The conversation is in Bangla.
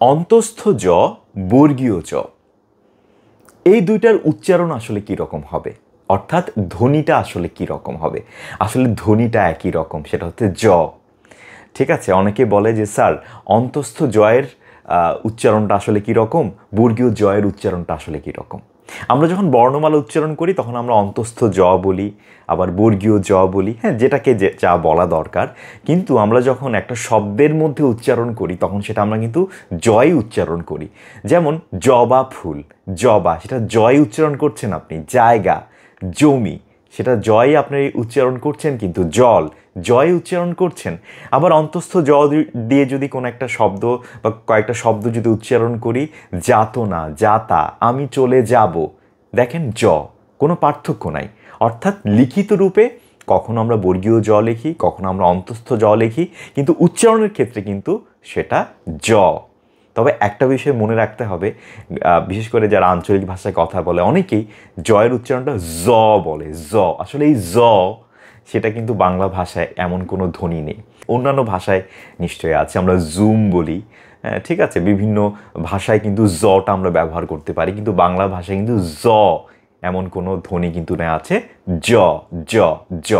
অন্তস্থ জ বর্গীয় জ, এই দুইটার উচ্চারণ আসলে কি রকম হবে, অর্থাৎ ধ্বনিটা আসলে কি রকম হবে। আসলে ধ্বনিটা একই রকম, সেটা হচ্ছে জ। ঠিক আছে, অনেকে বলে যে স্যার অন্তস্থ জয়ের উচ্চারণটা আসলে কি রকম, বর্গীয় জয়ের উচ্চারণটা আসলে কি রকম। আমরা যখন বর্ণমালা উচ্চারণ করি তখন আমরা অন্তস্থ জ বলি, আবার বর্গীয় জ বলি, হ্যাঁ, যেটাকে যা বলা দরকার। কিন্তু আমরা যখন একটা শব্দের মধ্যে উচ্চারণ করি তখন সেটা আমরা কিন্তু জয় উচ্চারণ করি। যেমন জবা ফুল, জবা, সেটা জয় উচ্চারণ করছেন আপনি। জায়গা, জমি, সেটা জয় আপনি উচ্চারণ করছেন, কিন্তু জল, জয় উচ্চারণ করছেন। আবার অন্তস্থ জ দিয়ে যদি কোনো একটা শব্দ বা কয়েকটা শব্দ যদি উচ্চারণ করি, যাতনা, যাতা, আমি চলে যাব, দেখেন জ, কোনো পার্থক্য নাই। অর্থাৎ লিখিত রূপে কখনো আমরা বর্গীয় জ লিখি, কখনো আমরা অন্তস্থ জ লিখি, কিন্তু উচ্চারণের ক্ষেত্রে কিন্তু সেটা জ। তবে একটা বিষয় মনে রাখতে হবে, বিশেষ করে যারা আঞ্চলিক ভাষায় কথা বলে অনেকেই জয়ের উচ্চারণটা জ বলে, জ। আসলে এই জ, সেটা কিন্তু বাংলা ভাষায় এমন কোনো ধ্বনি নেই। অন্যান্য ভাষায় নিশ্চয়ই আছে, আমরা জুম বলি, ঠিক আছে, বিভিন্ন ভাষায় কিন্তু জটা আমরা ব্যবহার করতে পারি, কিন্তু বাংলা ভাষায় কিন্তু জ এমন কোনো ধ্বনি কিন্তু না, আছে জ, জ, জ।